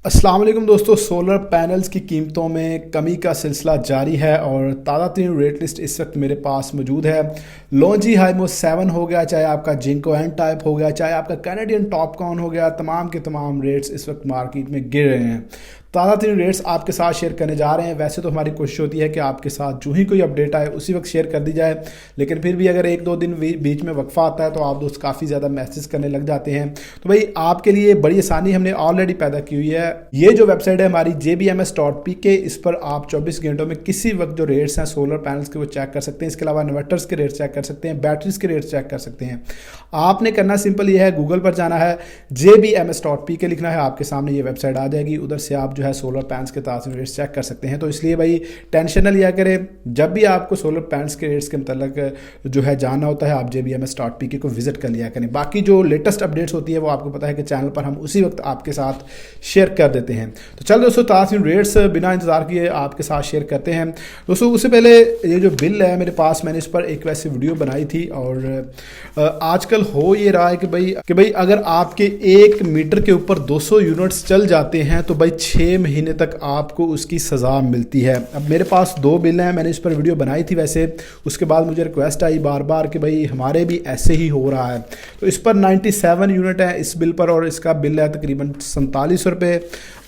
अस्सलाम वालेकुम दोस्तों, सोलर पैनल्स की कीमतों में कमी का सिलसिला जारी है और ताज़ा तरीन रेट लिस्ट इस वक्त मेरे पास मौजूद है। लॉन्जी हाइमो 7 हो गया, चाहे आपका जिंको एन टाइप हो गया, चाहे आपका कैनेडियन टॉपकॉन हो गया, तमाम के तमाम रेट्स इस वक्त मार्केट में गिर रहे हैं। ताज़ा तरीन रेट्स आपके साथ शेयर करने जा रहे हैं। वैसे तो हमारी कोशिश होती है कि आपके साथ जो ही कोई अपडेट आए उसी वक्त शेयर कर दी जाए, लेकिन फिर भी अगर एक दो दिन बीच में वक्फा आता है तो आप दोस्त काफ़ी ज़्यादा मैसेज करने लग जाते हैं। तो भाई आपके लिए बड़ी आसानी हमने ऑलरेडी पैदा की हुई है। ये जो वेबसाइट है हमारी jbms.pk, इस पर आप 24 घंटों में किसी वक्त जो रेट्स हैं सोलर पैनल्स के वो चेक कर सकते हैं। इसके अलावा इन्वर्टर्स के रेट चेक कर सकते हैं, बैटरीज के रेट चेक कर सकते हैं। आपने करना सिंपल ये है, गूगल पर जाना है, jbms.pk लिखना है, आपके सामने ये वेबसाइट आ जाएगी। उधर से आप जो है सोलर पैनल्स के ताज़ा रेट्स चेक कर सकते हैं। तो इसलिए भाई टेंशन न लिया करें, जब भी आपको सोलर पैनल्स के रेट्स के मतलब जो है जानना होता है आप jbms.pk को विजिट कर लिया करें। बाकी जो लेटेस्ट अपडेट्स होती है वो आपको पता है कि चैनल पर हम उसी वक्त आपके साथ शेयर कर देते हैं। तो चल दोस्तों, ताज़ा रेट्स बिना इंतजार किए आपके साथ शेयर करते हैं। दोस्तों उससे पहले ये जो बिल है मेरे पास, मैंने इस पर एक वैसे वीडियो बनाई थी और आजकल हो ये रहा है कि भाई अगर आपके 1 मीटर के ऊपर 200 यूनिट्स चल जाते हैं तो भाई 6 महीने तक आपको उसकी सज़ा मिलती है। अब मेरे पास 2 बिल हैं, मैंने इस पर वीडियो बनाई थी वैसे, उसके बाद मुझे रिक्वेस्ट आई बार बार कि भाई हमारे भी ऐसे ही हो रहा है। तो इस पर 97 यूनिट है इस बिल पर और इसका बिल है तकरीबन 47 रुपये,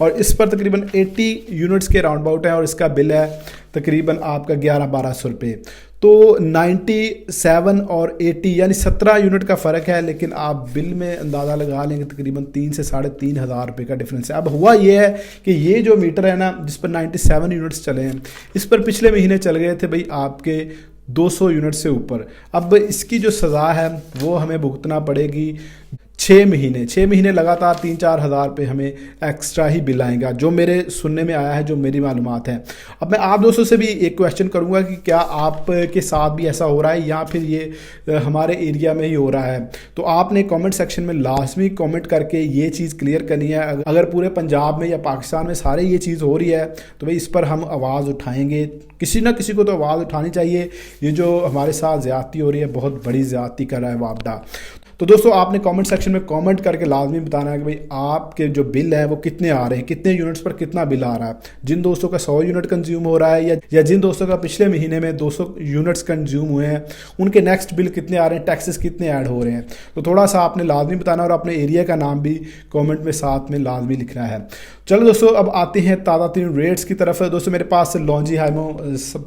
और इस पर तकरीबन 80 यूनिट्स के राउंड अबाउट है और इसका बिल है तकरीबन आपका 1100-1200 रुपये। तो 97 और 80 यानी 17 यूनिट का फ़र्क है, लेकिन आप बिल में अंदाज़ा लगा लेंगे तकरीबन 3 से 3,500 रुपये का डिफरेंस है। अब हुआ ये है कि ये जो मीटर है ना जिस पर 97 यूनिट्स चले हैं, इस पर पिछले महीने चल गए थे भाई आपके 200 यूनिट से ऊपर। अब इसकी जो सज़ा है वो हमें भुगतना पड़ेगी 6 महीने लगातार 3-4 हज़ार रुपये हमें एक्स्ट्रा ही बिल आएगा, जो मेरे सुनने में आया है, जो मेरी मालूमात है। अब मैं आप दोस्तों से भी एक क्वेश्चन करूंगा कि क्या आपके साथ भी ऐसा हो रहा है या फिर ये हमारे एरिया में ही हो रहा है। तो आपने कमेंट सेक्शन में लाजमी कमेंट करके ये चीज़ क्लियर करनी है। अगर पूरे पंजाब में या पाकिस्तान में सारे ये चीज़ हो रही है तो भाई इस पर हम आवाज़ उठाएंगे, किसी ना किसी को तो आवाज़ उठानी चाहिए। ये जो हमारे साथ ज़्यादती हो रही है, बहुत बड़ी ज़्यादती कर रहा है वापडा। तो दोस्तों आपने कमेंट सेक्शन में कमेंट करके लाजमी बताना है कि भाई आपके जो बिल है वो कितने आ रहे हैं, कितने यूनिट्स पर कितना बिल आ रहा है। जिन दोस्तों का 100 यूनिट कंज्यूम हो रहा है या जिन दोस्तों का पिछले महीने में 200 यूनिट्स कंज्यूम हुए हैं, उनके नेक्स्ट बिल कितने आ रहे हैं, टैक्सेस कितने ऐड हो रहे हैं। तो थोड़ा सा आपने लाजमी बताना और अपने एरिया का नाम भी कॉमेंट में साथ में लाजमी लिखना है। चलो दोस्तों अब आते हैं ताज़ा तरीन रेट्स की तरफ। दोस्तों मेरे पास लॉन्जी हाइमो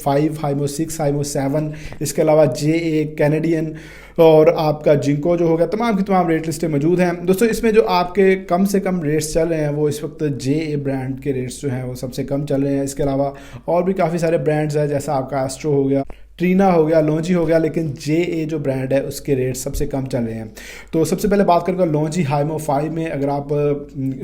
5, हाइमो 6, हाइमो 7, इसके अलावा JA, कैनेडियन और आपका जिंको जो हो गया, तमाम की तमाम रेट लिस्टें मौजूद हैं। दोस्तों इसमें जो आपके कम से कम रेट्स चल रहे हैं वो इस वक्त JA ब्रांड के रेट्स जो हैं वो सबसे कम चल रहे हैं। इसके अलावा और भी काफ़ी सारे ब्रांड्स हैं, जैसा आपका एस्ट्रो हो गया, ट्रीना हो गया, लॉन्जी हो गया, लेकिन JA जो ब्रांड है उसके रेट सबसे कम चल रहे हैं। तो सबसे पहले बात करूँगा लॉन्जी हाइमो 5 में। अगर आप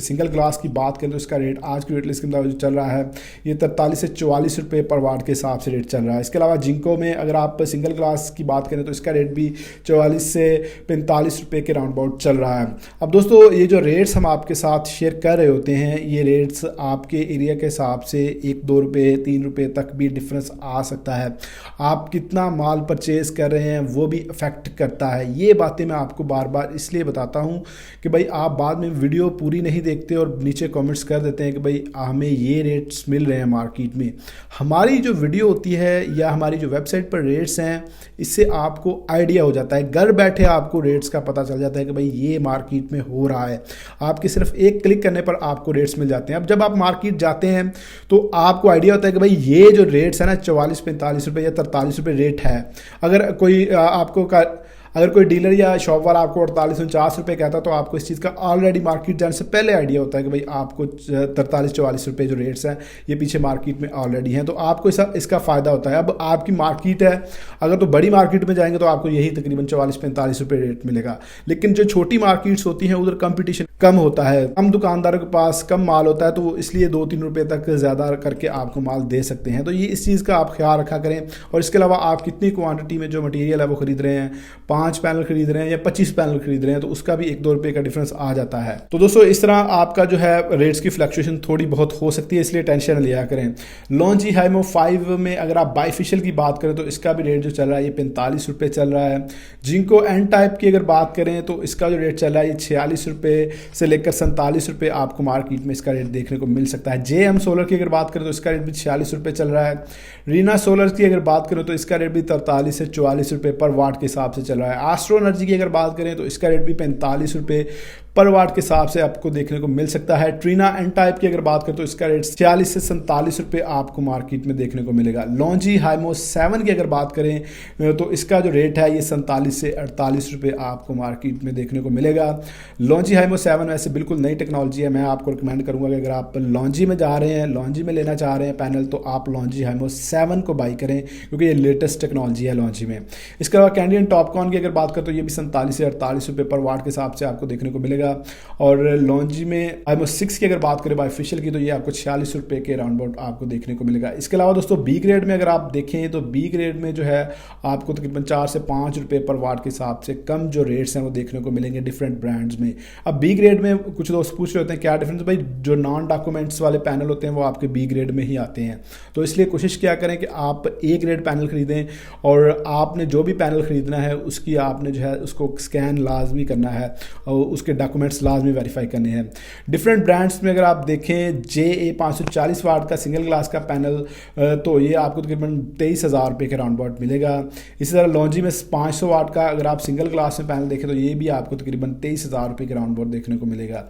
सिंगल ग्लास की बात करें तो इसका रेट आज की रेट लिस्ट के मुताबिक चल रहा है ये 43 से 44 रुपये पर वाट के हिसाब से रेट चल रहा है। इसके अलावा जिंको में अगर आप सिंगल ग्लास की बात करें तो इसका रेट भी 44 से 45 रुपये के राउंड अबाउट चल रहा है। अब दोस्तों ये जो रेट्स हम आपके साथ शेयर कर रहे होते हैं, ये रेट्स आपके एरिया के हिसाब से 1-2 रुपये 3 रुपये तक भी डिफरेंस आ सकता है। आप कितना माल परचेज कर रहे हैं वो भी अफेक्ट करता है। ये बातें मैं आपको बार बार इसलिए बताता हूँ कि भाई आप बाद में वीडियो पूरी नहीं देखते और नीचे कमेंट्स कर देते हैं कि भाई हमें ये रेट्स मिल रहे हैं मार्केट में। हमारी जो वीडियो होती है या हमारी जो वेबसाइट पर रेट्स हैं, इससे आपको आइडिया हो जाता है, घर बैठे आपको रेट्स का पता चल जाता है कि भाई ये मार्केट में हो रहा है। आपके सिर्फ एक क्लिक करने पर आपको रेट्स मिल जाते हैं। अब जब आप मार्केट जाते हैं तो आपको आइडिया होता है कि भाई ये जो रेट्स है ना 44-45 रुपये या 43 रुपये रेट है। अगर कोई डीलर या शॉप वाला आपको 48-49 रुपये कहता है तो आपको इस चीज़ का ऑलरेडी मार्केट जाने से पहले आइडिया होता है कि भाई आपको 43-44 रुपये जो रेट्स हैं ये पीछे मार्केट में ऑलरेडी हैं, तो आपको इसका फ़ायदा होता है। अब आपकी मार्केट है, अगर तो बड़ी मार्केट में जाएंगे तो आपको यही तकरीबन 44-45 रुपये रेट मिलेगा, लेकिन जो छोटी मार्केट्स होती हैं उधर कंपटीशन कम होता है, कम दुकानदारों के पास कम माल होता है, तो इसलिए 2-3 रुपये तक ज़्यादा करके आपको माल दे सकते हैं। तो ये इस चीज़ का आप ख्याल रखा करें। और इसके अलावा आप कितनी क्वांटिटी में जो मटेरियल है वो ख़रीद रहे हैं, 5 5 पैनल खरीद रहे हैं या 25 पैनल खरीद रहे हैं तो उसका भी 1-2 रुपये का डिफरेंस आ जाता है। तो दोस्तों इस तरह आपका जो है रेट्स की फ्लक्चुएशन थोड़ी बहुत हो सकती है, इसलिए टेंशन लिया करें। लॉन्जी हाइमो 5 में अगर आप बाइफिशियल की बात करें तो इसका भी रेट जो चल रहा है ये 45 रुपये चल रहा है। जिंको एन टाइप की अगर बात करें तो इसका जो रेट चल रहा है ये 46 रुपये से लेकर 47 रुपये आपको मार्केट में इसका रेट देखने को मिल सकता है। JM सोलर की अगर बात करें तो इसका रेट भी 46 रुपये चल रहा है। रीना सोलर की अगर बात करें तो इसका रेट भी 43 से 44 रुपये पर वाट के हिसाब से चल रहा है। एस्ट्रो एनर्जी की अगर बात करें तो इसका रेट भी 45 रुपये पर वाट के हिसाब से आपको देखने को मिल सकता है। ट्रीना एन टाइप की अगर बात करें तो इसका रेट 46 से 47 रुपये आपको मार्केट में देखने को मिलेगा। लॉन्जी हाइमो 7 की अगर बात करें तो इसका जो रेट है ये 47 से 48 रुपये आपको मार्केट में देखने को मिलेगा। लॉन्जी हाइमो 7 वैसे बिल्कुल नई टेक्नोलॉजी है, मैं आपको रिकमेंड करूंगा कि अगर आप लॉन्जी में जा रहे हैं, लॉन्जी में लेना चाह रहे हैं पैनल, तो आप लॉन्जी हाइमो 7 को बाई करें क्योंकि ये लेटेस्ट टेक्नोलॉजी है लॉन्जी में। इसके अलावा कैंडियन टॉपकॉन की अगर बात करें तो ये भी 47 से 48 रुपये पर वाट के हिसाब से आपको देखने को मिलेगा। और लॉन्जी में हाइमो 6 की अगर बात करें बाइफिशियल की तो ये आपको 46 रुपये के राउंड अबाउट आपको देखने को मिलेगा। इसके अलावा दोस्तों बी ग्रेड में अगर आप देखें तो बी ग्रेड में जो है आपको तकरीबन 4 से 5 रुपये पर वाट के हिसाब से कम जो रेट्स हैं वो देखने को मिलेंगे डिफरेंट ब्रांड्स में। अब बी ग्रेड में कुछ दोस्त पूछ रहे होते हैं क्या डिफरेंस, भाई जो नॉन डॉक्यूमेंट्स वाले पैनल होते हैं वो आपके बी ग्रेड में ही आते हैं, तो इसलिए कोशिश क्या करें कि आप ए ग्रेड पैनल खरीदें और आपने जो भी पैनल खरीदना है उसकी आपने जो है उसको स्कैन लाजमी करना है और उसके डॉक्यूमेंट्स लाजमी वेरीफाई करने हैं। डिफरेंट ब्रांड्स में अगर आप देखें JA 540 वाट का सिंगल ग्लास का पैनल तो ये आपको तकरीबन 23,000 रुपये के राउंड अबाउट मिलेगा। इसी तरह लॉन्जी में 500 वाट का अगर आप सिंगल ग्लास में पैनल देखें तो ये भी आपको तकरीबन 23,000 रुपये के राउंड अबाउट देखने को मिलेगा।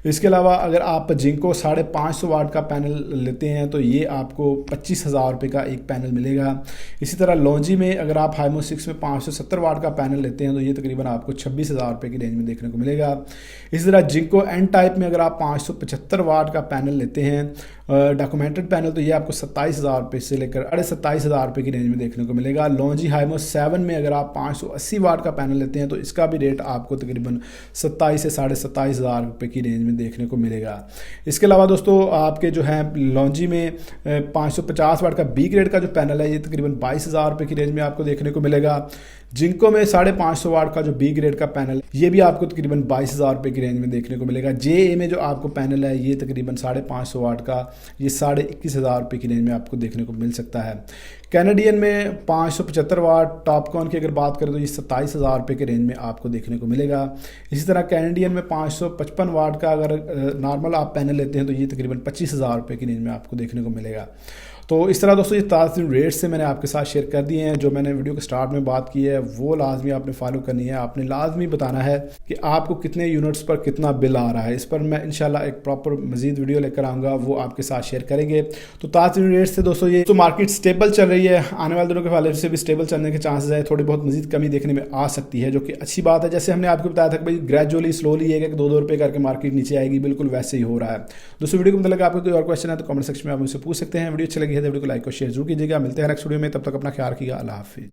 इसके अलावा अगर आप जिंको 550 वाट का पैनल लेते हैं तो ये आपको 25,000 रुपये का एक पैनल मिलेगा। इसी तरह लॉन्जी में अगर आप हाइमो 6 में 570 वाट का पैनल लेते हैं तो ये तकरीबन आपको 26,000 रुपये की रेंज में देखने को मिलेगा। इसी तरह जिंको एन टाइप में अगर आप 575 वाट का पैनल लेते हैं डॉक्यूमेंटेड पैनल तो ये आपको 27,000 रुपये से लेकर 27,500 रुपये की रेंज में देखने को मिलेगा। लॉन्जी हाइमो 7 में अगर आप 580 वाट का पैनल लेते हैं तो इसका भी रेट आपको तकरीबन 27 से 27,500 रुपये की रेंज में देखने को मिलेगा। इसके अलावा दोस्तों आपके जो है लॉन्जी में 550 वाट का बी ग्रेड का जो पैनल है ये तकरीबन 22,000 रुपये की रेंज में आपको देखने को मिलेगा। जिंको में 550 वाट का जो बी ग्रेड का पैनल ये भी आपको तकरीबन 22,000 रुपये की रेंज में देखने को मिलेगा। JA में जो आपको पैनल है ये तकरीबन 550 वाट का ये 21,500 रुपये की रेंज में आपको देखने को मिल सकता है। कैनेडियन में 575 वाट टॉपकॉन की अगर बात करें तो ये 27,000 रुपये के रेंज में आपको देखने को मिलेगा। इसी तरह कैनेडियन में 555 वाट का अगर नॉर्मल आप पैनल लेते हैं तो ये तकरीबन 25,000 रुपये की रेंज में आपको देखने को मिलेगा। तो इस तरह दोस्तों ये ताज़ा रेट्स से मैंने आपके साथ शेयर कर दिए हैं। जो मैंने वीडियो के स्टार्ट में बात की है वो लाजमी आपने फॉलो करनी है। आपने लाजमी बताना है कि आपको कितने यूनिट्स पर कितना बिल आ रहा है। इस पर मैं इंशाल्लाह एक प्रॉपर मजीद वीडियो लेकर आऊँगा, वो आपके साथ शेयर करेंगे। तो ताज़ा रेट्स से दोस्तों ये तो मार्केट स्टेबल चल रही है, आने वाले दिनों के हवाले से भी स्टेबल चलने के चांसेस है, थोड़ी बहुत मजीद कमी देखने में आ सकती है जो कि अच्छी बात है। जैसे हमने आपको बताया था कि भाई ग्रेजुअली स्लोली है कि 2-2 रुपये करके मार्केट नीचे आएगी, बिल्कुल वैसे ही हो रहा है। दोस्तों वीडियो को मतलब आपको कोई और क्वेश्चन है तो कमेंट सेक्शन में आप मुझसे पूछ सकते हैं। वीडियो अच्छी लगी है तो वीडियो को लाइक और शेयर जरूर कीजिएगा। मिलते हैं नेक्स्ट वीडियो में, तब तक अपना ख्याल रखिएगा। अल्लाह हाफिज़।